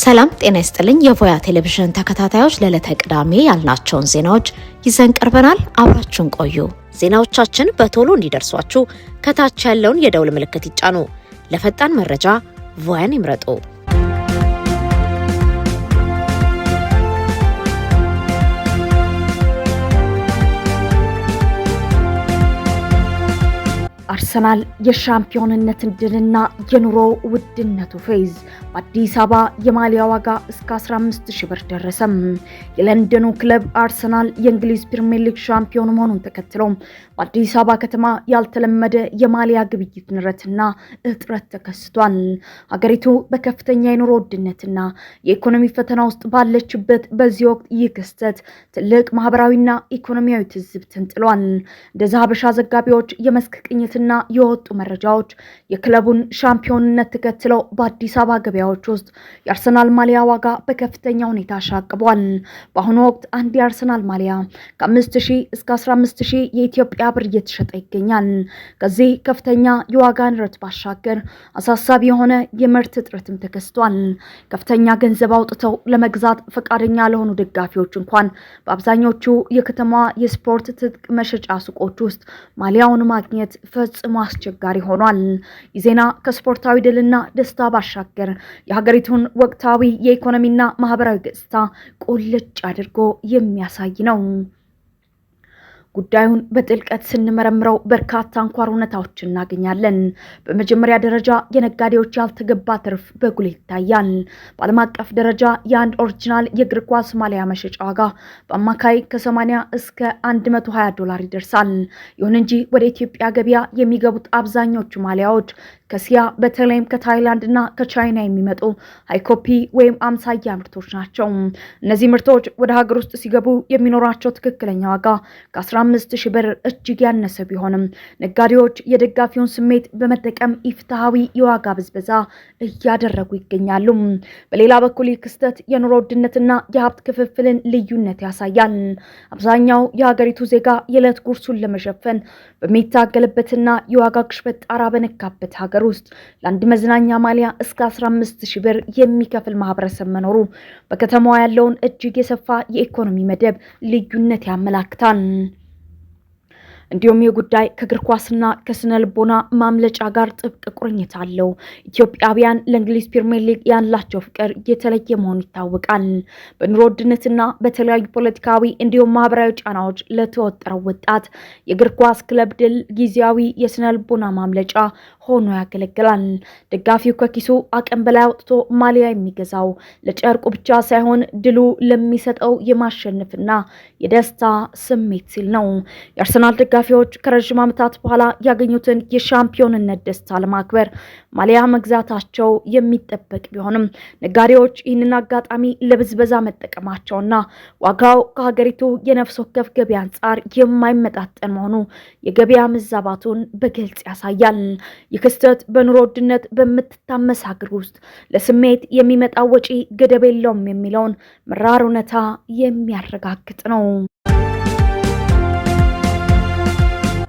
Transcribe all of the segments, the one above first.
ሰላም ጤና ይስጥልኝ የቮያ ቴሌቪዥን ተከታታዮች ለዕለተ ቅዳሜ ያልናቸውን ዜናዎች ይዘን ቀርበናል። አብራችሁን ቆዩ። ዜናዎቻችን በቶሎ እንዲደርሷችሁ ከታች ያለውን የደውል ምልክት ይጫኑ። ለፈጣን መረጃ ቮያን ይምረጡ። አርሰናል የሻምፒዮንነትን ድልና የኑሮ ውድነቱ ፌዝ በአዲስ አበባ የማሊያ ዋጋ እስከ 15000 ብር ደረሰም። የለንደኑ ክለብ አርሰናል የእንግሊዝ ፕሪሚየር ሊግ ሻምፒዮን መሆኑን ተከትሎ በአዲስ አበባ ከተማ ያልተለመደ የማሊያ ግብይት ንረትና እጥረት ተከስቷል። ሀገሪቱ በከፍተኛ የኑሮ ውድነትና የኢኮኖሚ ፈተና ውስጥ ባለችበት በዚህ ወቅት ይህ ክስተት ትልቅ ማህበራዊና ኢኮኖሚያዊ ትዝብትን ጥሏል። እንደዛ ሀበሻ ዘጋቢዎች የመስክ ቅኝት እና የወጡ መረጃዎች የክለቡን ሻምፒዮንነት ተከትለው በአዲስ አበባ ገበያዎች ውስጥ የአርሰናል ማሊያ ዋጋ በከፍተኛ ሁኔታ አሻቅቧል። በአሁኑ ወቅት አንድ የአርሰናል ማሊያ ከ5000 እስከ 15000 የኢትዮጵያ ብር እየተሸጠ ይገኛል። ከዚህ ከፍተኛ የዋጋ ንረት ባሻገር አሳሳቢ የሆነ የምርት እጥረትም ተከስቷል። ከፍተኛ ገንዘብ አውጥተው ለመግዛት ፈቃደኛ ለሆኑ ደጋፊዎች እንኳን በአብዛኞቹ የከተማዋ የስፖርት ትጥቅ መሸጫ ሱቆች ውስጥ ማሊያውን ማግኘት ፈጽሞ አስቸጋሪ ሆኗል። የዜና ከስፖርታዊ ድልና ደስታ ባሻገር የሀገሪቱን ወቅታዊ የኢኮኖሚና ማህበራዊ ገጽታ ቁልጭ አድርጎ የሚያሳይ ነው። ጉዳዩን በጥልቀት ስንመረምረው በርካታ አንኳር እውነታዎችን እናገኛለን። በመጀመሪያ ደረጃ የነጋዴዎች ያልተገባ ትርፍ በጉልህ ይታያል። በዓለም አቀፍ ደረጃ የአንድ ኦሪጂናል የእግር ኳስ ማሊያ መሸጫ ዋጋ በአማካይ ከ80 እስከ $120 ይደርሳል። ይሁን እንጂ ወደ ኢትዮጵያ ገበያ የሚገቡት አብዛኞቹ ማሊያዎች ከሲያ በተለይም ከታይላንድ እና ከቻይና የሚመጡ ሃይኮፒ ወይም አምሳያ ምርቶች ናቸው። እነዚህ ምርቶች ወደ ሀገር ውስጥ ሲገቡ የሚኖራቸው ትክክለኛ ዋጋ ከ15000 ብር እጅግ ያነሰ ቢሆንም ነጋዴዎች የደጋፊውን ስሜት በመጠቀም ኢፍትሃዊ የዋጋ ብዝበዛ እያደረጉ ይገኛሉ። በሌላ በኩል ክስተት የኑሮ ውድነትና የሀብት ክፍፍልን ልዩነት ያሳያል። አብዛኛው የሀገሪቱ ዜጋ የዕለት ጉርሱን ለመሸፈን በሚታገልበትና የዋጋ ግሽበት ጣራ በነካበት ሀገር ውስጥ ለአንድ መዝናኛ ማሊያ እስከ 15000 ብር የሚከፍል ማህበረሰብ መኖሩ በከተማዋ ያለውን እጅግ የሰፋ የኢኮኖሚ መደብ ልዩነት ያመላክታል። እንዲሁም የጉዳይ ከእግር ኳስና ከስነ ልቦና ማምለጫ ጋር ጥብቅ ቁርኝት አለው። ኢትዮጵያውያን ለእንግሊዝ ፕሪሚየር ሊግ ያላቸው ፍቅር የተለየ መሆኑ ይታወቃል። በኑሮ ውድነትና በተለያዩ ፖለቲካዊ እንዲሁም ማህበራዊ ጫናዎች ለተወጠረው ወጣት የእግር ኳስ ክለብ ድል ጊዜያዊ የስነ ልቦና ማምለጫ ሆኖ ያገለግላል። ደጋፊው ከኪሱ አቅም በላይ አውጥቶ ማሊያ የሚገዛው ለጨርቁ ብቻ ሳይሆን ድሉ ለሚሰጠው የማሸነፍና የደስታ ስሜት ሲል ነው። የአርሰናል ደጋፊዎች ከረጅም ዓመታት በኋላ ያገኙትን የሻምፒዮንነት ደስታ ለማክበር ማሊያ መግዛታቸው የሚጠበቅ ቢሆንም ነጋዴዎች ይህንን አጋጣሚ ለብዝበዛ መጠቀማቸውና ዋጋው ከሀገሪቱ የነፍስ ወከፍ ገበያ አንጻር የማይመጣጠን መሆኑ የገበያ መዛባቱን በግልጽ ያሳያል። የክስተት በኑሮ ውድነት በምትታመስ ሀገር ውስጥ ለስሜት የሚመጣው ወጪ ገደብ የለውም የሚለውን መራር እውነታ የሚያረጋግጥ ነው።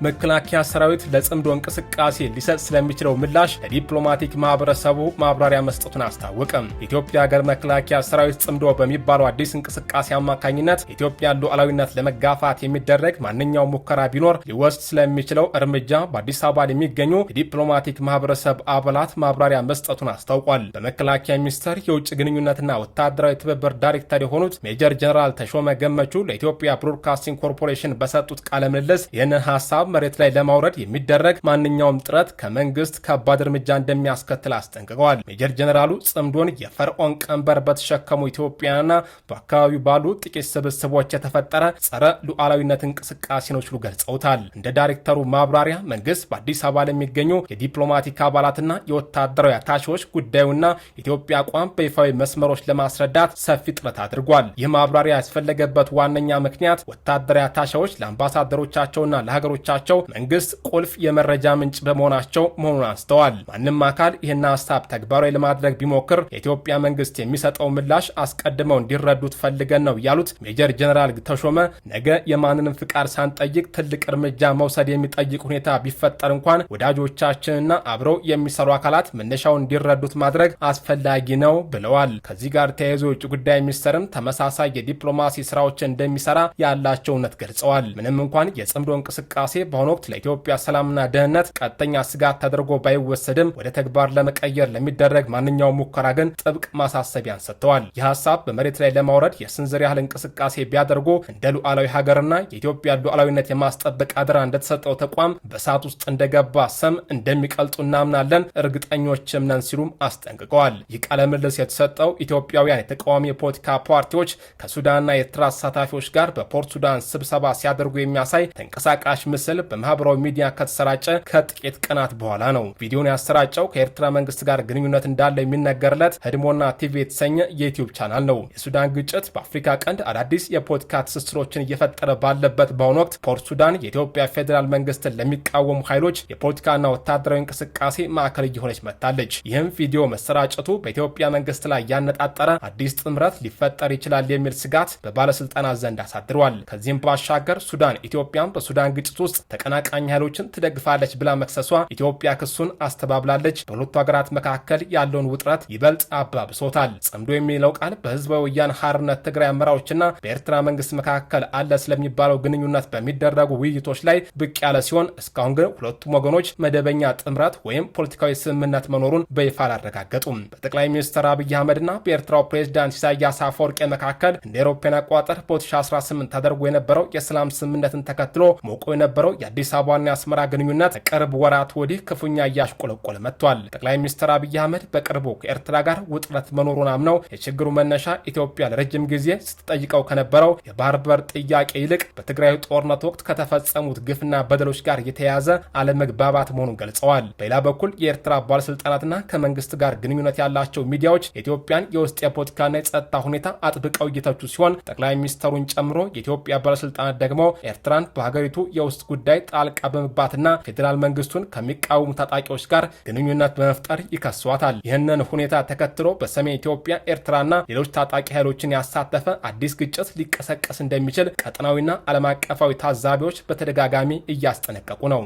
መከላከያ ሰራዊት ለጽምዶ እንቅስቃሴ ሊሰጥ ስለሚችለው ምላሽ ለዲፕሎማቲክ ማህበረሰቡ ማብራሪያ መስጠቱን አስታወቀ። የኢትዮጵያ ሀገር መከላከያ ሰራዊት ጽምዶ በሚባለው አዲስ እንቅስቃሴ አማካኝነት የኢትዮጵያን ሉዓላዊነት ለመጋፋት የሚደረግ ማንኛውም ሙከራ ቢኖር ሊወስድ ስለሚችለው እርምጃ በአዲስ አበባ የሚገኙ የዲፕሎማቲክ ማህበረሰብ አባላት ማብራሪያ መስጠቱን አስታውቋል። በመከላከያ ሚኒስቴር የውጭ ግንኙነትና ወታደራዊ ትብብር ዳይሬክተር የሆኑት ሜጀር ጀነራል ተሾመ ገመቹ ለኢትዮጵያ ብሮድካስቲንግ ኮርፖሬሽን በሰጡት ቃለ ምልልስ ይህንን ሀሳብ መሬት ላይ ለማውረድ የሚደረግ ማንኛውም ጥረት ከመንግስት ከባድ እርምጃ እንደሚያስከትል አስጠንቅቀዋል። ሜጀር ጀነራሉ ጽምዶን የፈርዖን ቀንበር በተሸከሙ ኢትዮጵያውያንና በአካባቢው ባሉ ጥቂት ስብስቦች የተፈጠረ ጸረ ሉዓላዊነት እንቅስቃሴ ነው ሲሉ ገልጸውታል። እንደ ዳይሬክተሩ ማብራሪያ መንግስት በአዲስ አበባ ለሚገኙ የዲፕሎማቲክ አባላትና የወታደራዊ አታሺዎች ጉዳዩና ኢትዮጵያ አቋም በይፋዊ መስመሮች ለማስረዳት ሰፊ ጥረት አድርጓል። ይህ ማብራሪያ ያስፈለገበት ዋነኛ ምክንያት ወታደራዊ አታሺዎች ለአምባሳደሮቻቸውና ለሀገሮቻቸው አባላቶቻቸው መንግስት ቁልፍ የመረጃ ምንጭ በመሆናቸው መሆኑን አንስተዋል። ማንም አካል ይህን ሀሳብ ተግባራዊ ለማድረግ ቢሞክር የኢትዮጵያ መንግስት የሚሰጠው ምላሽ አስቀድመው እንዲረዱት ፈልገን ነው ያሉት ሜጀር ጀነራል ተሾመ ነገ የማንንም ፍቃድ ሳንጠይቅ ትልቅ እርምጃ መውሰድ የሚጠይቅ ሁኔታ ቢፈጠር እንኳን ወዳጆቻችንና አብረው የሚሰሩ አካላት መነሻውን እንዲረዱት ማድረግ አስፈላጊ ነው ብለዋል። ከዚህ ጋር ተያይዞ የውጭ ጉዳይ ሚኒስትርም ተመሳሳይ የዲፕሎማሲ ስራዎችን እንደሚሰራ ያላቸው እውነት ገልጸዋል። ምንም እንኳን የጽምዶ እንቅስቃሴ በአሁኑ ወቅት ለኢትዮጵያ ሰላምና ደህንነት ቀጥተኛ ስጋት ተደርጎ ባይወሰድም ወደ ተግባር ለመቀየር ለሚደረግ ማንኛውም ሙከራ ግን ጥብቅ ማሳሰቢያን ሰጥተዋል። ይህ ሀሳብ በመሬት ላይ ለማውረድ የስንዝር ያህል እንቅስቃሴ ቢያደርጉ እንደ ሉዓላዊ ሀገርና የኢትዮጵያ ሉዓላዊነት የማስጠበቅ አደራ እንደተሰጠው ተቋም በሰዓት ውስጥ እንደገባ ሰም እንደሚቀልጡ እናምናለን፣ እርግጠኞችም ነን ሲሉም አስጠንቅቀዋል። ይህ ቃለ ምልልስ የተሰጠው ኢትዮጵያውያን የተቃዋሚ የፖለቲካ ፓርቲዎች ከሱዳንና የኤርትራ ተሳታፊዎች ጋር በፖርት ሱዳን ስብሰባ ሲያደርጉ የሚያሳይ ተንቀሳቃሽ ምስል በማህበራዊ ሚዲያ ከተሰራጨ ከጥቂት ቀናት በኋላ ነው። ቪዲዮን ያሰራጨው ከኤርትራ መንግስት ጋር ግንኙነት እንዳለው የሚነገርለት ህድሞና ቲቪ የተሰኘ የዩቲዩብ ቻናል ነው። የሱዳን ግጭት በአፍሪካ ቀንድ አዳዲስ የፖለቲካ ትስስሮችን እየፈጠረ ባለበት በአሁኑ ወቅት ፖርት ሱዳን የኢትዮጵያ ፌዴራል መንግስትን ለሚቃወሙ ኃይሎች የፖለቲካና ወታደራዊ እንቅስቃሴ ማዕከል እየሆነች መጥታለች። ይህም ቪዲዮ መሰራጨቱ በኢትዮጵያ መንግስት ላይ ያነጣጠረ አዲስ ጥምረት ሊፈጠር ይችላል የሚል ስጋት በባለስልጣናት ዘንድ አሳድሯል። ከዚህም ባሻገር ሱዳን ኢትዮጵያን በሱዳን ግጭት ውስጥ ተቀናቃኝ ኃይሎችን ትደግፋለች ብላ መክሰሷ ኢትዮጵያ ክሱን አስተባብላለች። በሁለቱ ሀገራት መካከል ያለውን ውጥረት ይበልጥ አባብሶታል። ጽምዶ የሚለው ቃል በህዝባዊ ወያነ ሓርነት ትግራይ አመራሮችና በኤርትራ መንግስት መካከል አለ ስለሚባለው ግንኙነት በሚደረጉ ውይይቶች ላይ ብቅ ያለ ሲሆን እስካሁን ግን ሁለቱም ወገኖች መደበኛ ጥምረት ወይም ፖለቲካዊ ስምምነት መኖሩን በይፋ አላረጋገጡም። በጠቅላይ ሚኒስትር አብይ አህመድና በኤርትራው ፕሬዝዳንት ኢሳያስ አፈወርቂ መካከል እንደ አውሮፓውያን አቆጣጠር በ2018 ተደርጎ የነበረው የሰላም ስምምነትን ተከትሎ ሞቆ የነበረው የአዲስ አበባና የአስመራ ግንኙነት ከቅርብ ወራት ወዲህ ክፉኛ እያሽቆለቆለ መጥቷል። ጠቅላይ ሚኒስትር አብይ አህመድ በቅርቡ ከኤርትራ ጋር ውጥረት መኖሩን አምነው የችግሩ መነሻ ኢትዮጵያ ለረጅም ጊዜ ስትጠይቀው ከነበረው የባህር በር ጥያቄ ይልቅ በትግራይ ጦርነት ወቅት ከተፈጸሙት ግፍና በደሎች ጋር የተያያዘ አለመግባባት መሆኑን ገልጸዋል። በሌላ በኩል የኤርትራ ባለስልጣናትና ከመንግስት ጋር ግንኙነት ያላቸው ሚዲያዎች የኢትዮጵያን የውስጥ የፖለቲካና የጸጥታ ሁኔታ አጥብቀው እየተቹ ሲሆን ጠቅላይ ሚኒስትሩን ጨምሮ የኢትዮጵያ ባለስልጣናት ደግሞ ኤርትራን በሀገሪቱ የውስጥ ጉዳይ ጣልቃ በመግባትና ፌዴራል መንግስቱን ከሚቃወሙ ታጣቂዎች ጋር ግንኙነት በመፍጠር ይከሷታል። ይህንን ሁኔታ ተከትሎ በሰሜን ኢትዮጵያ ኤርትራና ሌሎች ታጣቂ ኃይሎችን ያሳተፈ አዲስ ግጭት ሊቀሰቀስ እንደሚችል ቀጠናዊና ዓለም አቀፋዊ ታዛቢዎች በተደጋጋሚ እያስጠነቀቁ ነው።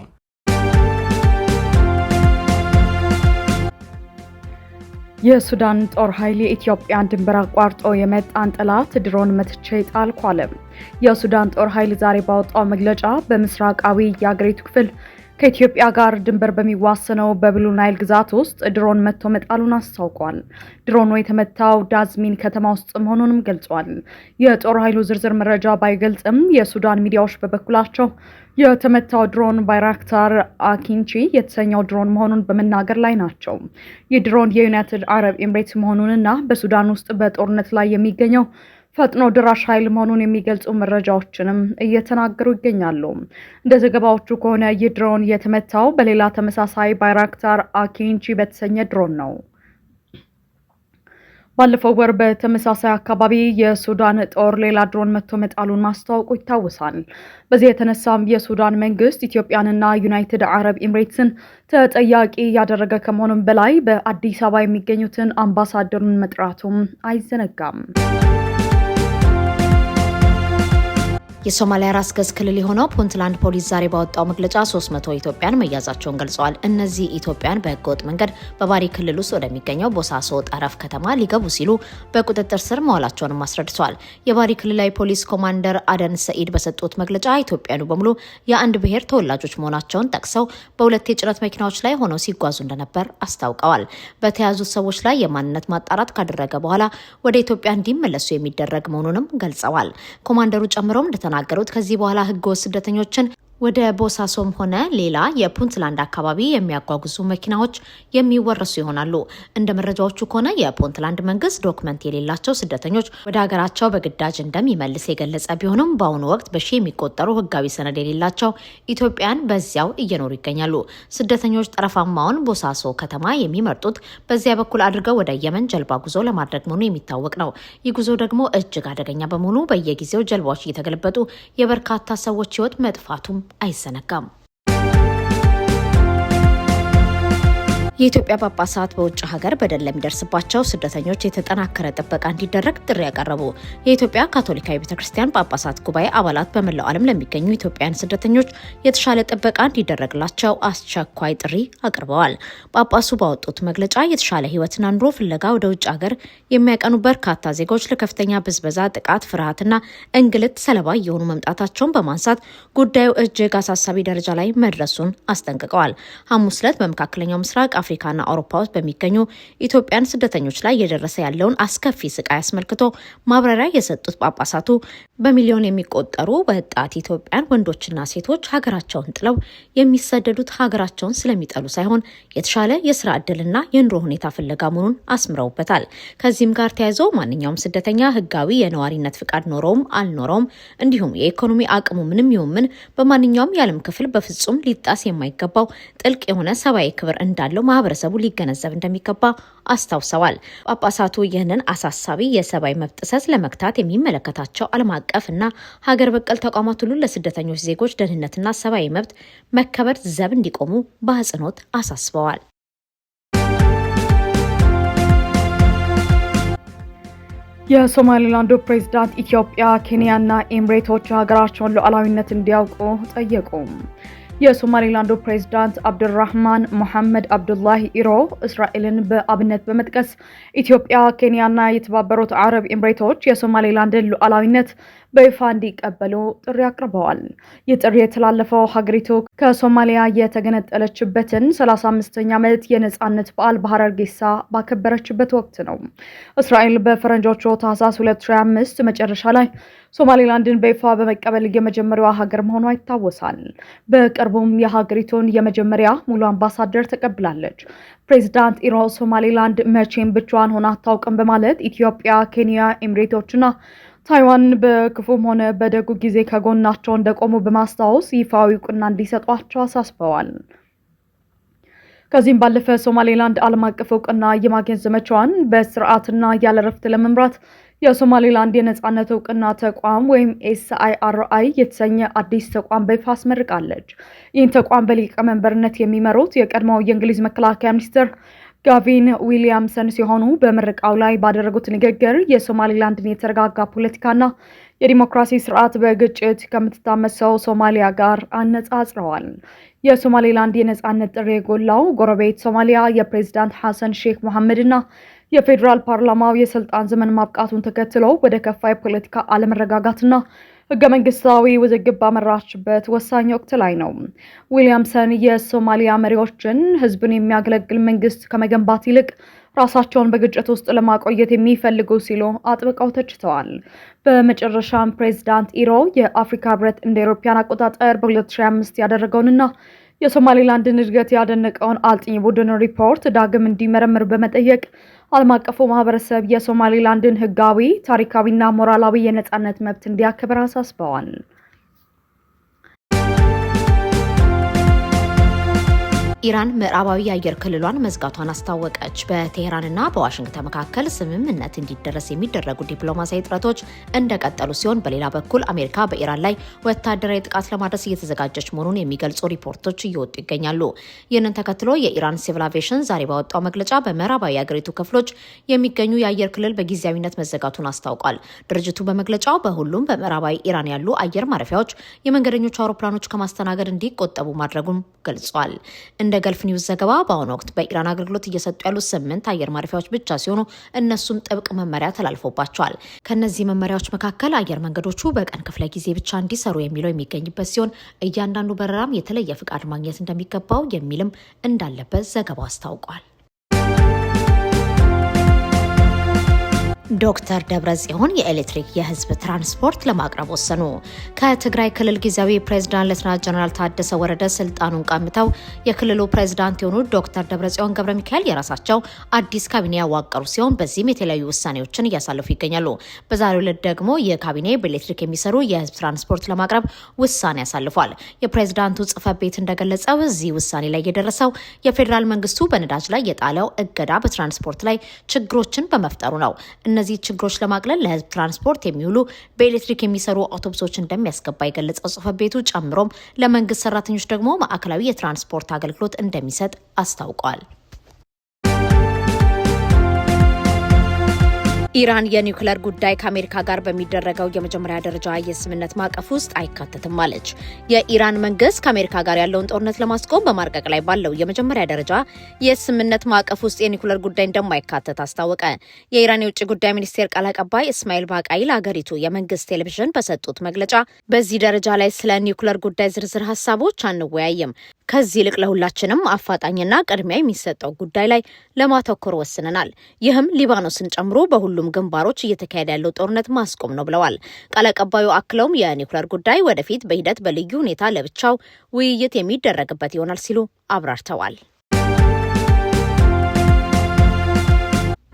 የሱዳን ጦር ኃይል የኢትዮጵያን ድንበር አቋርጦ የመጣን ጠላት ድሮን መትቼ ጣልኩ አለ። የሱዳን ጦር ኃይል ዛሬ ባወጣው መግለጫ በምስራቃዊ የአገሪቱ ክፍል ከኢትዮጵያ ጋር ድንበር በሚዋሰነው በብሉ ናይል ግዛት ውስጥ ድሮን መትቶ መጣሉን አስታውቋል። ድሮኑ የተመታው ዳዝሚን ከተማ ውስጥ መሆኑንም ገልጿል። የጦር ኃይሉ ዝርዝር መረጃ ባይገልጽም የሱዳን ሚዲያዎች በበኩላቸው የተመታው ድሮን ባይራክታር አኪንቺ የተሰኘው ድሮን መሆኑን በመናገር ላይ ናቸው። ይህ ድሮን የዩናይትድ አረብ ኤምሬትስ መሆኑንና በሱዳን ውስጥ በጦርነት ላይ የሚገኘው ፈጥኖ ድራሽ ኃይል መሆኑን የሚገልጹ መረጃዎችንም እየተናገሩ ይገኛሉ። እንደ ዘገባዎቹ ከሆነ ይህ ድሮን የተመታው በሌላ ተመሳሳይ ባይራክታር አኪንቺ በተሰኘ ድሮን ነው። ባለፈው ወር በተመሳሳይ አካባቢ የሱዳን ጦር ሌላ ድሮን መትቶ መጣሉን ማስታወቁ ይታወሳል። በዚህ የተነሳም የሱዳን መንግስት ኢትዮጵያንና ዩናይትድ አረብ ኤምሬትስን ተጠያቂ ያደረገ ከመሆኑም በላይ በአዲስ አበባ የሚገኙትን አምባሳደሩን መጥራቱም አይዘነጋም። የሶማሊያ ራስ ገዝ ክልል የሆነው ፑንትላንድ ፖሊስ ዛሬ ባወጣው መግለጫ 300 ኢትዮጵያን መያዛቸውን ገልጸዋል። እነዚህ ኢትዮጵያን በህገወጥ መንገድ በባሪ ክልል ውስጥ ወደሚገኘው ቦሳሶ ጠረፍ ከተማ ሊገቡ ሲሉ በቁጥጥር ስር መዋላቸውንም አስረድተዋል። የባሪ ክልላዊ ፖሊስ ኮማንደር አደን ሰኢድ በሰጡት መግለጫ ኢትዮጵያኑ በሙሉ የአንድ ብሔር ተወላጆች መሆናቸውን ጠቅሰው በሁለት የጭነት መኪናዎች ላይ ሆነው ሲጓዙ እንደነበር አስታውቀዋል። በተያዙት ሰዎች ላይ የማንነት ማጣራት ካደረገ በኋላ ወደ ኢትዮጵያ እንዲመለሱ የሚደረግ መሆኑንም ገልጸዋል። ኮማንደሩ ጨምረውም እንደተናገሩት ከዚህ በኋላ ህገወጥ ስደተኞችን ወደ ቦሳሶም ሆነ ሌላ የፑንትላንድ አካባቢ የሚያጓጉዙ መኪናዎች የሚወረሱ ይሆናሉ። እንደ መረጃዎቹ ከሆነ የፑንትላንድ መንግስት ዶክመንት የሌላቸው ስደተኞች ወደ ሀገራቸው በግዳጅ እንደሚመልስ የገለጸ ቢሆንም በአሁኑ ወቅት በሺህ የሚቆጠሩ ህጋዊ ሰነድ የሌላቸው ኢትዮጵያን በዚያው እየኖሩ ይገኛሉ። ስደተኞች ጠረፋማውን ቦሳሶ ከተማ የሚመርጡት በዚያ በኩል አድርገው ወደ የመን ጀልባ ጉዞ ለማድረግ መሆኑ የሚታወቅ ነው። ይህ ጉዞ ደግሞ እጅግ አደገኛ በመሆኑ በየጊዜው ጀልባዎች እየተገለበጡ የበርካታ ሰዎች ህይወት መጥፋቱም አይዘነጋም። የኢትዮጵያ ጳጳሳት በውጭ ሀገር በደል ለሚደርስባቸው ስደተኞች የተጠናከረ ጥበቃ እንዲደረግ ጥሪ ያቀረቡ። የኢትዮጵያ ካቶሊካዊ ቤተክርስቲያን ጳጳሳት ጉባኤ አባላት በመላው ዓለም ለሚገኙ ኢትዮጵያውያን ስደተኞች የተሻለ ጥበቃ እንዲደረግላቸው አስቸኳይ ጥሪ አቅርበዋል። ጳጳሱ ባወጡት መግለጫ የተሻለ ሕይወትና ኑሮ ፍለጋ ወደ ውጭ ሀገር የሚያቀኑ በርካታ ዜጎች ለከፍተኛ ብዝበዛ፣ ጥቃት፣ ፍርሃትና እንግልት ሰለባ እየሆኑ መምጣታቸውን በማንሳት ጉዳዩ እጅግ አሳሳቢ ደረጃ ላይ መድረሱን አስጠንቅቀዋል። ሐሙስ ዕለት በመካከለኛው ምስራቅ አፍሪካና አውሮፓ ውስጥ በሚገኙ ኢትዮጵያን ስደተኞች ላይ እየደረሰ ያለውን አስከፊ ስቃይ አስመልክቶ ማብራሪያ የሰጡት ጳጳሳቱ በሚሊዮን የሚቆጠሩ ወጣት ኢትዮጵያን ወንዶችና ሴቶች ሀገራቸውን ጥለው የሚሰደዱት ሀገራቸውን ስለሚጠሉ ሳይሆን የተሻለ የስራ ዕድልና የኑሮ ሁኔታ ፍለጋ መሆኑን አስምረውበታል። ከዚህም ጋር ተያይዞ ማንኛውም ስደተኛ ህጋዊ የነዋሪነት ፍቃድ ኖረውም አልኖረውም እንዲሁም የኢኮኖሚ አቅሙ ምንም ይሁን ምን በማንኛውም የዓለም ክፍል በፍጹም ሊጣስ የማይገባው ጥልቅ የሆነ ሰብአዊ ክብር እንዳለው ማህበረሰቡ ሊገነዘብ እንደሚገባ አስታውሰዋል። ጳጳሳቱ ይህንን አሳሳቢ የሰብአዊ መብት ጥሰት ለመግታት የሚመለከታቸው ዓለም አቀፍ እና ሀገር በቀል ተቋማት ሁሉ ለስደተኞች ዜጎች ደህንነትና ሰብአዊ መብት መከበር ዘብ እንዲቆሙ በአጽንኦት አሳስበዋል። የሶማሊላንዱ ፕሬዝዳንት ኢትዮጵያ፣ ኬንያና ኤምሬቶች ሀገራቸውን ሉዓላዊነት እንዲያውቁ ጠየቁ። የሶማሊላንዱ ፕሬዝዳንት አብዱራህማን መሐመድ አብዱላሂ ኢሮ እስራኤልን በአብነት በመጥቀስ ኢትዮጵያ፣ ኬንያና የተባበሩት አረብ ኤምሬቶች የሶማሊላንድን ሉዓላዊነት በይፋ እንዲቀበሉ ጥሪ አቅርበዋል። ይህ ጥሪ የተላለፈው ሀገሪቱ ከሶማሊያ የተገነጠለችበትን 35ኛ ዓመት የነጻነት በዓል በሐረርጌሳ ባከበረችበት ወቅት ነው። እስራኤል በፈረንጆቹ ታህሳስ 2025 መጨረሻ ላይ ሶማሊላንድን በይፋ በመቀበል የመጀመሪያዋ ሀገር መሆኗ ይታወሳል። በቅርቡም የሀገሪቱን የመጀመሪያ ሙሉ አምባሳደር ተቀብላለች። ፕሬዚዳንት ኢሮ ሶማሊላንድ መቼም ብቻዋን ሆና አታውቅም በማለት ኢትዮጵያ፣ ኬንያ፣ ኤምሬቶችና ታይዋን በክፉም ሆነ በደጉ ጊዜ ከጎናቸው እንደቆሙ በማስታወስ ይፋዊ እውቅና እንዲሰጧቸው አሳስበዋል። ከዚህም ባለፈ ሶማሊላንድ ዓለም አቀፍ እውቅና የማግኘት ዘመቻዋን በስርዓትና ያለ ረፍት ለመምራት የሶማሊላንድ የነጻነት እውቅና ተቋም ወይም SIRI የተሰኘ አዲስ ተቋም በይፋ አስመርቃለች። ይህን ተቋም በሊቀመንበርነት የሚመሩት የቀድሞው የእንግሊዝ መከላከያ ሚኒስትር ጋቪን ዊሊያምሰን ሲሆኑ በምረቃው ላይ ባደረጉት ንግግር የሶማሊላንድን የተረጋጋ ፖለቲካና የዲሞክራሲ ስርዓት በግጭት ከምትታመሰው ሶማሊያ ጋር አነጻጽረዋል። የሶማሊላንድ የነጻነት ጥሪ የጎላው ጎረቤት ሶማሊያ የፕሬዝዳንት ሐሰን ሼክ መሐመድና የፌዴራል ፓርላማው የስልጣን ዘመን ማብቃቱን ተከትሎ ወደ ከፋ የፖለቲካ አለመረጋጋትና ህገ መንግስታዊ ውዝግብ ባመራችበት ወሳኝ ወቅት ላይ ነው። ዊሊያምሰን የሶማሊያ መሪዎችን ህዝብን የሚያገለግል መንግስት ከመገንባት ይልቅ ራሳቸውን በግጭት ውስጥ ለማቆየት የሚፈልጉ ሲሉ አጥብቀው ተችተዋል። በመጨረሻም ፕሬዝዳንት ኢሮ የአፍሪካ ህብረት እንደ አውሮፓውያን አቆጣጠር በ2025 ያደረገውንና የሶማሊላንድን እድገት ያደነቀውን አጥኚ ቡድን ሪፖርት ዳግም እንዲመረምር በመጠየቅ ዓለም አቀፉ ማህበረሰብ የሶማሊላንድን ህጋዊ፣ ታሪካዊና ሞራላዊ የነጻነት መብት እንዲያከብር አሳስበዋል። ኢራን ምዕራባዊ የአየር ክልሏን መዝጋቷን አስታወቀች። በቴህራንና በዋሽንግተን መካከል ስምምነት እንዲደረስ የሚደረጉ ዲፕሎማሲያዊ ጥረቶች እንደቀጠሉ ሲሆን፣ በሌላ በኩል አሜሪካ በኢራን ላይ ወታደራዊ ጥቃት ለማድረስ እየተዘጋጀች መሆኑን የሚገልጹ ሪፖርቶች እየወጡ ይገኛሉ። ይህንን ተከትሎ የኢራን ሲቪል አቪዬሽን ዛሬ ባወጣው መግለጫ በምዕራባዊ የአገሪቱ ክፍሎች የሚገኙ የአየር ክልል በጊዜያዊነት መዘጋቱን አስታውቋል። ድርጅቱ በመግለጫው በሁሉም በምዕራባዊ ኢራን ያሉ አየር ማረፊያዎች የመንገደኞች አውሮፕላኖች ከማስተናገድ እንዲቆጠቡ ማድረጉን ገልጿል። እንደ ገልፍ ኒውስ ዘገባ በአሁኑ ወቅት በኢራን አገልግሎት እየሰጡ ያሉ 8 አየር ማረፊያዎች ብቻ ሲሆኑ እነሱም ጥብቅ መመሪያ ተላልፎባቸዋል። ከነዚህ መመሪያዎች መካከል አየር መንገዶቹ በቀን ክፍለ ጊዜ ብቻ እንዲሰሩ የሚለው የሚገኝበት ሲሆን እያንዳንዱ በረራም የተለየ ፍቃድ ማግኘት እንደሚገባው የሚልም እንዳለበት ዘገባው አስታውቋል። ዶክተር ደብረጽዮን የኤሌክትሪክ የህዝብ ትራንስፖርት ለማቅረብ ወሰኑ። ከትግራይ ክልል ጊዜያዊ ፕሬዝዳንት ሌተናንት ጀነራል ታደሰ ወረደ ስልጣኑን ቀምተው የክልሉ ፕሬዝዳንት የሆኑት ዶክተር ደብረጽዮን ገብረ ሚካኤል የራሳቸው አዲስ ካቢኔ ያዋቀሩ ሲሆን በዚህም የተለያዩ ውሳኔዎችን እያሳለፉ ይገኛሉ። በዛሬው ዕለት ደግሞ የካቢኔ በኤሌክትሪክ የሚሰሩ የህዝብ ትራንስፖርት ለማቅረብ ውሳኔ ያሳልፏል። የፕሬዝዳንቱ ጽሕፈት ቤት እንደገለጸው እዚህ ውሳኔ ላይ የደረሰው የፌዴራል መንግስቱ በነዳጅ ላይ የጣለው እገዳ በትራንስፖርት ላይ ችግሮችን በመፍጠሩ ነው። እነዚህ ችግሮች ለማቅለል ለህዝብ ትራንስፖርት የሚውሉ በኤሌክትሪክ የሚሰሩ አውቶቡሶች እንደሚያስገባ የገለጸው ጽሕፈት ቤቱ ጨምሮም ለመንግስት ሰራተኞች ደግሞ ማዕከላዊ የትራንስፖርት አገልግሎት እንደሚሰጥ አስታውቋል። ኢራን የኒውክሌር ጉዳይ ከአሜሪካ ጋር በሚደረገው የመጀመሪያ ደረጃ የስምምነት ማዕቀፍ ውስጥ አይካተትም አለች። የኢራን መንግስት ከአሜሪካ ጋር ያለውን ጦርነት ለማስቆም በማርቀቅ ላይ ባለው የመጀመሪያ ደረጃ የስምምነት ማዕቀፍ ውስጥ የኒውክሌር ጉዳይ እንደማይካተት አስታወቀ። የኢራን የውጭ ጉዳይ ሚኒስቴር ቃል አቀባይ እስማኤል ባቃይ ለሀገሪቱ የመንግስት ቴሌቪዥን በሰጡት መግለጫ በዚህ ደረጃ ላይ ስለ ኒውክሌር ጉዳይ ዝርዝር ሀሳቦች አንወያይም፣ ከዚህ ይልቅ ለሁላችንም አፋጣኝና ቅድሚያ የሚሰጠው ጉዳይ ላይ ለማተኮር ወስነናል። ይህም ሊባኖስን ጨምሮ በሁሉም ግንባሮች እየተካሄደ ያለው ጦርነት ማስቆም ነው ብለዋል። ቃል አቀባዩ አክለውም የኒውክሌር ጉዳይ ወደፊት በሂደት በልዩ ሁኔታ ለብቻው ውይይት የሚደረግበት ይሆናል ሲሉ አብራርተዋል።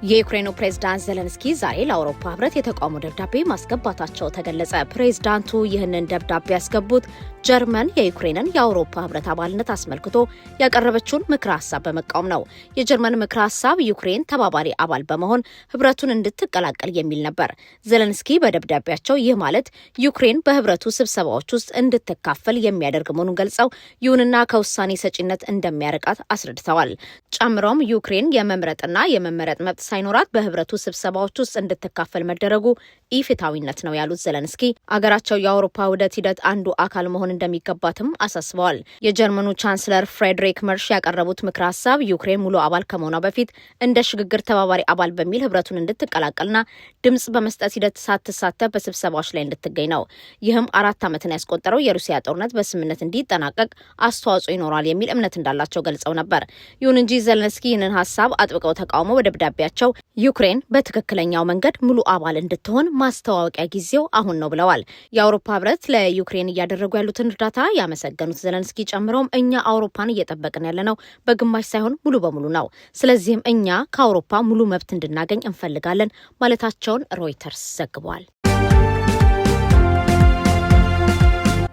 የዩክሬኑ ፕሬዝዳንት ዘለንስኪ ዛሬ ለአውሮፓ ህብረት የተቃውሞ ደብዳቤ ማስገባታቸው ተገለጸ። ፕሬዝዳንቱ ይህንን ደብዳቤ ያስገቡት ጀርመን የዩክሬንን የአውሮፓ ህብረት አባልነት አስመልክቶ ያቀረበችውን ምክረ ሀሳብ በመቃወም ነው። የጀርመን ምክረ ሀሳብ ዩክሬን ተባባሪ አባል በመሆን ህብረቱን እንድትቀላቀል የሚል ነበር። ዘለንስኪ በደብዳቤያቸው ይህ ማለት ዩክሬን በህብረቱ ስብሰባዎች ውስጥ እንድትካፈል የሚያደርግ መሆኑን ገልጸው ይሁንና ከውሳኔ ሰጪነት እንደሚያርቃት አስረድተዋል። ጨምሮም ዩክሬን የመምረጥና የመመረጥ መብት ሳይኖራት በህብረቱ ስብሰባዎች ውስጥ እንድትካፈል መደረጉ ኢፍትሐዊነት ነው ያሉት ዘለንስኪ አገራቸው የአውሮፓ ውህደት ሂደት አንዱ አካል መሆን እንደሚገባትም አሳስበዋል። የጀርመኑ ቻንስለር ፍሬድሪክ መርሽ ያቀረቡት ምክረ ሀሳብ ዩክሬን ሙሉ አባል ከመሆኗ በፊት እንደ ሽግግር ተባባሪ አባል በሚል ህብረቱን እንድትቀላቀልና ድምጽ በመስጠት ሂደት ሳትሳተፍ በስብሰባዎች ላይ እንድትገኝ ነው። ይህም 4 ዓመትን ያስቆጠረው የሩሲያ ጦርነት በስምምነት እንዲጠናቀቅ አስተዋጽኦ ይኖራል የሚል እምነት እንዳላቸው ገልጸው ነበር። ይሁን እንጂ ዘለንስኪ ይህንን ሀሳብ አጥብቀው ተቃውመው በደብዳቤያቸው ዩክሬን በትክክለኛው መንገድ ሙሉ አባል እንድትሆን ማስተዋወቂያ ጊዜው አሁን ነው ብለዋል። የአውሮፓ ህብረት ለዩክሬን እያደረጉ ያሉትን እርዳታ ያመሰገኑት ዘለንስኪ ጨምረውም እኛ አውሮፓን እየጠበቅን ያለነው በግማሽ ሳይሆን ሙሉ በሙሉ ነው። ስለዚህም እኛ ከአውሮፓ ሙሉ መብት እንድናገኝ እንፈልጋለን ማለታቸውን ሮይተርስ ዘግቧል።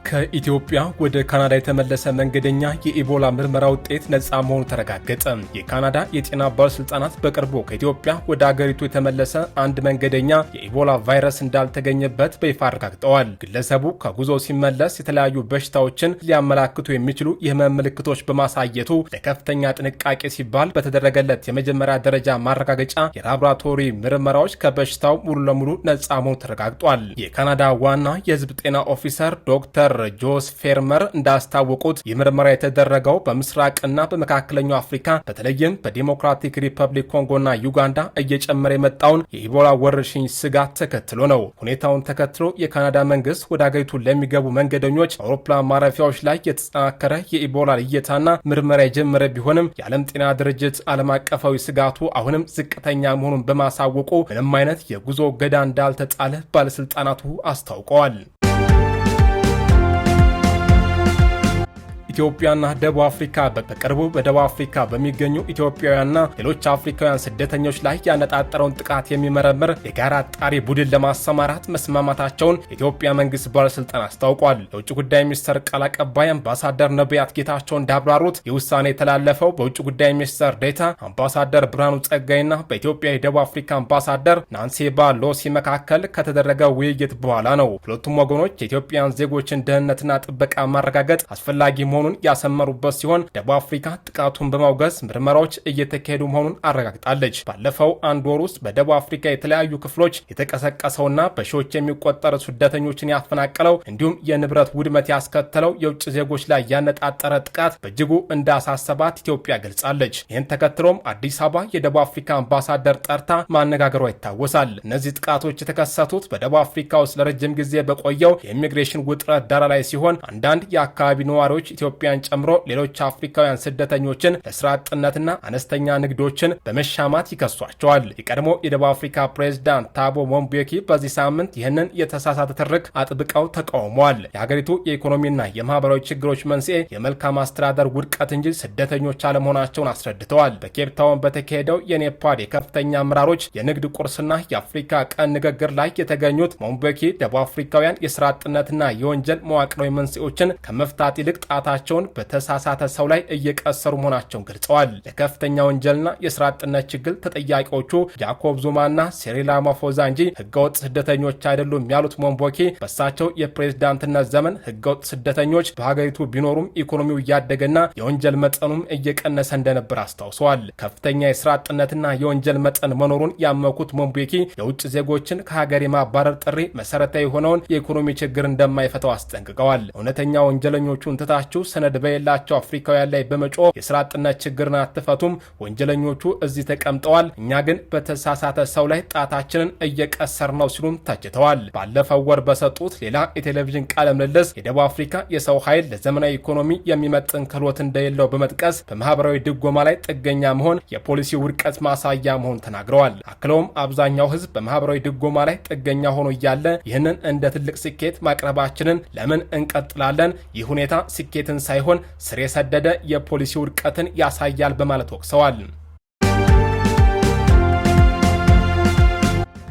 ከኢትዮጵያ ወደ ካናዳ የተመለሰ መንገደኛ የኢቦላ ምርመራ ውጤት ነፃ መሆኑ ተረጋገጠ። የካናዳ የጤና ባለስልጣናት በቅርቡ ከኢትዮጵያ ወደ አገሪቱ የተመለሰ አንድ መንገደኛ የኢቦላ ቫይረስ እንዳልተገኘበት በይፋ አረጋግጠዋል። ግለሰቡ ከጉዞ ሲመለስ የተለያዩ በሽታዎችን ሊያመላክቱ የሚችሉ የህመም ምልክቶች በማሳየቱ ለከፍተኛ ጥንቃቄ ሲባል በተደረገለት የመጀመሪያ ደረጃ ማረጋገጫ የላቦራቶሪ ምርመራዎች ከበሽታው ሙሉ ለሙሉ ነፃ መሆኑ ተረጋግጧል። የካናዳ ዋና የህዝብ ጤና ኦፊሰር ዶክተር ጆስ ፌርመር እንዳስታወቁት የምርመራ የተደረገው በምስራቅና በመካከለኛው አፍሪካ በተለይም በዲሞክራቲክ ሪፐብሊክ ኮንጎና ዩጋንዳ እየጨመረ የመጣውን የኢቦላ ወረርሽኝ ስጋት ተከትሎ ነው። ሁኔታውን ተከትሎ የካናዳ መንግስት ወደ አገሪቱ ለሚገቡ መንገደኞች አውሮፕላን ማረፊያዎች ላይ የተጠናከረ የኢቦላ ልየታና ምርመራ የጀመረ ቢሆንም የዓለም ጤና ድርጅት ዓለም አቀፋዊ ስጋቱ አሁንም ዝቅተኛ መሆኑን በማሳወቁ ምንም አይነት የጉዞ እገዳ እንዳልተጣለ ባለስልጣናቱ አስታውቀዋል። ኢትዮጵያና ደቡብ አፍሪካ በቅርቡ በደቡብ አፍሪካ በሚገኙ ኢትዮጵያውያንና ሌሎች አፍሪካውያን ስደተኞች ላይ ያነጣጠረውን ጥቃት የሚመረምር የጋራ አጣሪ ቡድን ለማሰማራት መስማማታቸውን የኢትዮጵያ መንግስት ባለስልጣን አስታውቋል። የውጭ ጉዳይ ሚኒስትር ቃል አቀባይ አምባሳደር ነቢያት ጌታቸው እንዳብራሩት የውሳኔ የተላለፈው በውጭ ጉዳይ ሚኒስትር ዴኤታ አምባሳደር ብርሃኑ ጸጋይና በኢትዮጵያ የደቡብ አፍሪካ አምባሳደር ናንሴባ ሎሲ መካከል ከተደረገ ውይይት በኋላ ነው። ሁለቱም ወገኖች የኢትዮጵያን ዜጎችን ደህንነትና ጥበቃ ማረጋገጥ አስፈላጊ መሆኑን ያሰመሩበት ሲሆን ደቡብ አፍሪካ ጥቃቱን በማውገዝ ምርመራዎች እየተካሄዱ መሆኑን አረጋግጣለች። ባለፈው አንድ ወር ውስጥ በደቡብ አፍሪካ የተለያዩ ክፍሎች የተቀሰቀሰውና በሺዎች የሚቆጠሩ ስደተኞችን ያፈናቀለው እንዲሁም የንብረት ውድመት ያስከተለው የውጭ ዜጎች ላይ ያነጣጠረ ጥቃት በእጅጉ እንዳሳሰባት ኢትዮጵያ ገልጻለች። ይህን ተከትሎም አዲስ አበባ የደቡብ አፍሪካ አምባሳደር ጠርታ ማነጋገሯ ይታወሳል። እነዚህ ጥቃቶች የተከሰቱት በደቡብ አፍሪካ ውስጥ ለረጅም ጊዜ በቆየው የኢሚግሬሽን ውጥረት ዳራ ላይ ሲሆን አንዳንድ የአካባቢ ነዋሪዎች ኢትዮጵያን ጨምሮ ሌሎች አፍሪካውያን ስደተኞችን ለስራ አጥነትና አነስተኛ ንግዶችን በመሻማት ይከሷቸዋል። የቀድሞ የደቡብ አፍሪካ ፕሬዝዳንት ታቦ ሞምቤኪ በዚህ ሳምንት ይህንን የተሳሳተ ትርክ አጥብቀው ተቃውመዋል። የሀገሪቱ የኢኮኖሚና የማህበራዊ ችግሮች መንስኤ የመልካም አስተዳደር ውድቀት እንጂ ስደተኞች አለመሆናቸውን አስረድተዋል። በኬፕታውን በተካሄደው የኔፓድ የከፍተኛ አመራሮች የንግድ ቁርስና የአፍሪካ ቀን ንግግር ላይ የተገኙት ሞምቤኪ ደቡብ አፍሪካውያን የስራ አጥነትና የወንጀል መዋቅራዊ መንስኤዎችን ከመፍታት ይልቅ ጣታቸው ጣታቸውን በተሳሳተ ሰው ላይ እየቀሰሩ መሆናቸውን ገልጸዋል። ለከፍተኛ ወንጀልና የስራ አጥነት ችግር ተጠያቂዎቹ ጃኮብ ዙማና ሲሪል ራማፎዛ እንጂ ህገወጥ ስደተኞች አይደሉም ያሉት ሞምቦኪ በሳቸው የፕሬዝዳንትነት ዘመን ህገወጥ ስደተኞች በሀገሪቱ ቢኖሩም ኢኮኖሚው እያደገና የወንጀል መጠኑም እየቀነሰ እንደነበር አስታውሰዋል። ከፍተኛ የስራ አጥነትና የወንጀል መጠን መኖሩን ያመኩት ሞምቦኪ የውጭ ዜጎችን ከሀገር የማባረር ጥሪ መሰረታዊ የሆነውን የኢኮኖሚ ችግር እንደማይፈታው አስጠንቅቀዋል። እውነተኛ ወንጀለኞቹን ትታችሁ ሰነድ በሌላቸው አፍሪካውያን ላይ በመጮህ የስራ አጥነት ችግርን አትፈቱም፣ ወንጀለኞቹ እዚህ ተቀምጠዋል፣ እኛ ግን በተሳሳተ ሰው ላይ ጣታችንን እየቀሰር ነው ሲሉም ተችተዋል። ባለፈው ወር በሰጡት ሌላ የቴሌቪዥን ቃለ ምልልስ የደቡብ አፍሪካ የሰው ኃይል ለዘመናዊ ኢኮኖሚ የሚመጥን ክህሎት እንደሌለው በመጥቀስ በማህበራዊ ድጎማ ላይ ጥገኛ መሆን የፖሊሲ ውድቀት ማሳያ መሆኑን ተናግረዋል። አክለውም አብዛኛው ህዝብ በማህበራዊ ድጎማ ላይ ጥገኛ ሆኖ እያለ ይህንን እንደ ትልቅ ስኬት ማቅረባችንን ለምን እንቀጥላለን? ይህ ሁኔታ ስኬትን ሳይሆን ስር የሰደደ የፖሊሲ ውድቀትን ያሳያል በማለት ወቅሰዋል።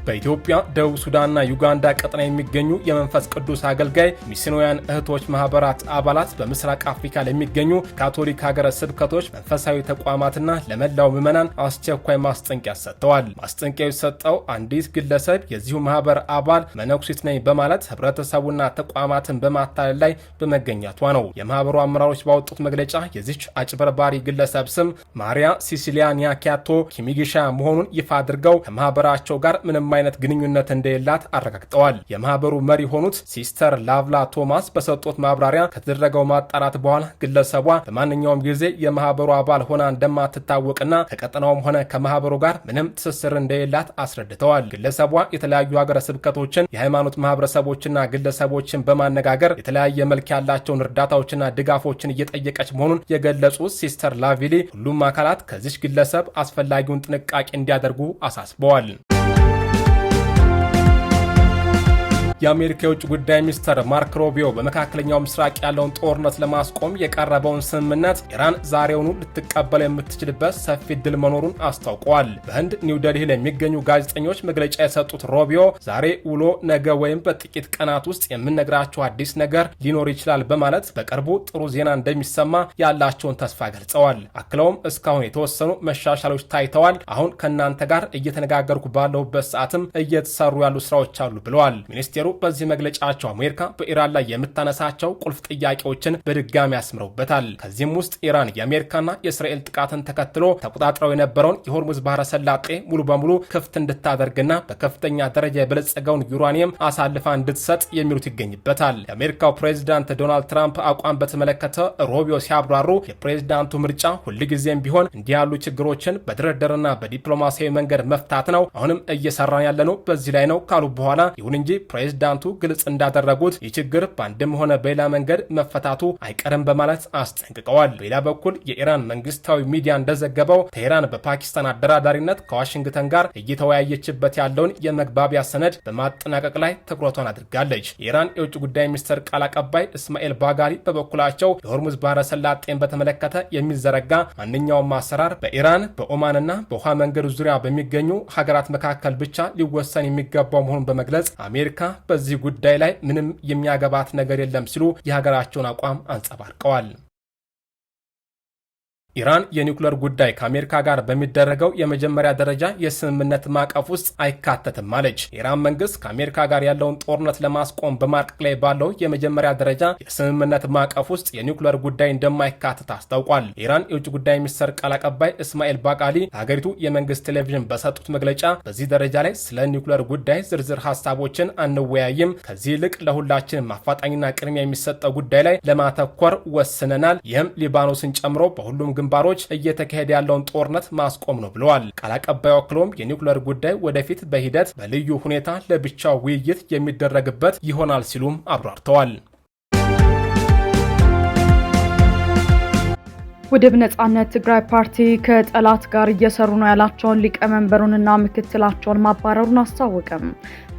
በኢትዮጵያ ደቡብ ሱዳንና ዩጋንዳ ቀጠና የሚገኙ የመንፈስ ቅዱስ አገልጋይ ሚስዮናውያን እህቶች ማህበራት አባላት በምስራቅ አፍሪካ ለሚገኙ ካቶሊክ ሀገረ ስብከቶች መንፈሳዊ ተቋማትና ለመላው ምዕመናን አስቸኳይ ማስጠንቀቂያ ሰጥተዋል። ማስጠንቀቂያው የተሰጠው አንዲት ግለሰብ የዚሁ ማህበር አባል መነኩሲት ነኝ በማለት ህብረተሰቡና ተቋማትን በማታለል ላይ በመገኘቷ ነው። የማህበሩ አመራሮች ባወጡት መግለጫ የዚች አጭበርባሪ ግለሰብ ስም ማሪያ ሲሲሊያ ኒያኪያቶ ኪሚጊሻ መሆኑን ይፋ አድርገው ከማህበራቸው ጋር ምንም አይነት ግንኙነት እንደሌላት አረጋግጠዋል። የማህበሩ መሪ ሆኑት ሲስተር ላቭላ ቶማስ በሰጡት ማብራሪያ ከተደረገው ማጣራት በኋላ ግለሰቧ በማንኛውም ጊዜ የማህበሩ አባል ሆና እንደማትታወቅና ከቀጠናውም ሆነ ከማህበሩ ጋር ምንም ትስስር እንደሌላት አስረድተዋል። ግለሰቧ የተለያዩ ሀገረ ስብከቶችን፣ የሃይማኖት ማህበረሰቦችና ግለሰቦችን በማነጋገር የተለያየ መልክ ያላቸውን እርዳታዎችና ድጋፎችን እየጠየቀች መሆኑን የገለጹት ሲስተር ላቪሊ ሁሉም አካላት ከዚች ግለሰብ አስፈላጊውን ጥንቃቄ እንዲያደርጉ አሳስበዋል። የአሜሪካ የውጭ ጉዳይ ሚኒስትር ማርክ ሮቢዮ በመካከለኛው ምስራቅ ያለውን ጦርነት ለማስቆም የቀረበውን ስምምነት ኢራን ዛሬውኑ ልትቀበል የምትችልበት ሰፊ እድል መኖሩን አስታውቀዋል። በህንድ ኒው ዴልሂ ለሚገኙ ጋዜጠኞች መግለጫ የሰጡት ሮቢዮ ዛሬ ውሎ ነገ ወይም በጥቂት ቀናት ውስጥ የምንነግራቸው አዲስ ነገር ሊኖር ይችላል በማለት በቅርቡ ጥሩ ዜና እንደሚሰማ ያላቸውን ተስፋ ገልጸዋል። አክለውም እስካሁን የተወሰኑ መሻሻሎች ታይተዋል። አሁን ከእናንተ ጋር እየተነጋገርኩ ባለሁበት ሰዓትም እየተሰሩ ያሉ ስራዎች አሉ ብለዋል። ሚኒስቴሩ በዚህ መግለጫቸው አሜሪካ በኢራን ላይ የምታነሳቸው ቁልፍ ጥያቄዎችን በድጋሚ አስምረውበታል። ከዚህም ውስጥ ኢራን የአሜሪካና የእስራኤል ጥቃትን ተከትሎ ተቆጣጥረው የነበረውን የሆርሙዝ ባህረ ሰላጤ ሙሉ በሙሉ ክፍት እንድታደርግና በከፍተኛ ደረጃ የበለጸገውን ዩራኒየም አሳልፋ እንድትሰጥ የሚሉት ይገኝበታል። የአሜሪካው ፕሬዝዳንት ዶናልድ ትራምፕ አቋም በተመለከተ ሮቢዮ ሲያብራሩ የፕሬዝዳንቱ ምርጫ ሁልጊዜም ቢሆን እንዲህ ያሉ ችግሮችን በድርድርና በዲፕሎማሲያዊ መንገድ መፍታት ነው። አሁንም እየሰራን ያለነው በዚህ ላይ ነው ካሉ በኋላ ይሁን እንጂ ፕሬዝዳንቱ ግልጽ እንዳደረጉት ይህ ችግር በአንድም ሆነ በሌላ መንገድ መፈታቱ አይቀርም በማለት አስጠንቅቀዋል። በሌላ በኩል የኢራን መንግስታዊ ሚዲያ እንደዘገበው ቴህራን በፓኪስታን አደራዳሪነት ከዋሽንግተን ጋር እየተወያየችበት ያለውን የመግባቢያ ሰነድ በማጠናቀቅ ላይ ትኩረቷን አድርጋለች። የኢራን የውጭ ጉዳይ ሚኒስትር ቃል አቀባይ እስማኤል ባጋሪ በበኩላቸው የሆርሙዝ ባህረ ሰላጤን በተመለከተ የሚዘረጋ ማንኛውም አሰራር በኢራን በኦማንና በውሃ መንገድ ዙሪያ በሚገኙ ሀገራት መካከል ብቻ ሊወሰን የሚገባው መሆኑን በመግለጽ አሜሪካ በዚህ ጉዳይ ላይ ምንም የሚያገባት ነገር የለም ሲሉ የሀገራቸውን አቋም አንጸባርቀዋል። ኢራን የኒውክሌር ጉዳይ ከአሜሪካ ጋር በሚደረገው የመጀመሪያ ደረጃ የስምምነት ማዕቀፍ ውስጥ አይካተትም አለች። የኢራን መንግስት ከአሜሪካ ጋር ያለውን ጦርነት ለማስቆም በማድረግ ላይ ባለው የመጀመሪያ ደረጃ የስምምነት ማዕቀፍ ውስጥ የኒውክሌር ጉዳይ እንደማይካተት አስታውቋል። የኢራን የውጭ ጉዳይ ሚኒስትር ቃል አቀባይ እስማኤል ባቃሊ ለሀገሪቱ የመንግስት ቴሌቪዥን በሰጡት መግለጫ በዚህ ደረጃ ላይ ስለ ኒውክሌር ጉዳይ ዝርዝር ሀሳቦችን አንወያይም፣ ከዚህ ይልቅ ለሁላችንም አፋጣኝና ቅድሚያ የሚሰጠው ጉዳይ ላይ ለማተኮር ወስነናል። ይህም ሊባኖስን ጨምሮ በሁሉም ግንባሮች እየተካሄደ ያለውን ጦርነት ማስቆም ነው ብለዋል። ቃል አቀባዩ አክሎም የኒውክሌር ጉዳይ ወደፊት በሂደት በልዩ ሁኔታ ለብቻው ውይይት የሚደረግበት ይሆናል ሲሉም አብራርተዋል። ውድብ ነጻነት ትግራይ ፓርቲ ከጠላት ጋር እየሰሩ ነው ያላቸውን ሊቀመንበሩንና ምክትላቸውን ማባረሩን አስታወቀም።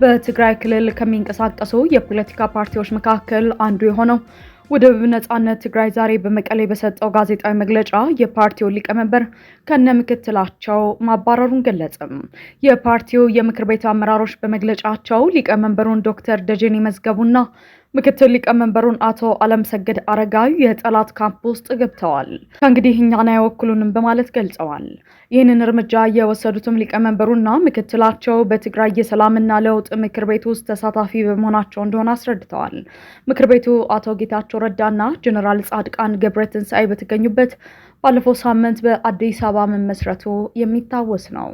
በትግራይ ክልል ከሚንቀሳቀሱ የፖለቲካ ፓርቲዎች መካከል አንዱ የሆነው ውድብ ነጻነት ትግራይ ዛሬ በመቀሌ በሰጠው ጋዜጣዊ መግለጫ የፓርቲው ሊቀመንበር ከነ ምክትላቸው ማባረሩን ገለጸ። የፓርቲው የምክር ቤት አመራሮች በመግለጫቸው ሊቀመንበሩን ዶክተር ደጀኔ መዝገቡና ምክትል ሊቀመንበሩን አቶ አለምሰገድ አረጋዊ የጠላት ካምፕ ውስጥ ገብተዋል። ከእንግዲህ እኛን አይወክሉንም በማለት ገልጸዋል። ይህንን እርምጃ የወሰዱትም ሊቀመንበሩና ምክትላቸው በትግራይ የሰላምና ለውጥ ምክር ቤት ውስጥ ተሳታፊ በመሆናቸው እንደሆነ አስረድተዋል። ምክር ቤቱ አቶ ጌታቸው ረዳና ጀነራል ጻድቃን ገብረትንሳኤ በተገኙበት ባለፈው ሳምንት በአዲስ አበባ መመስረቱ የሚታወስ ነው።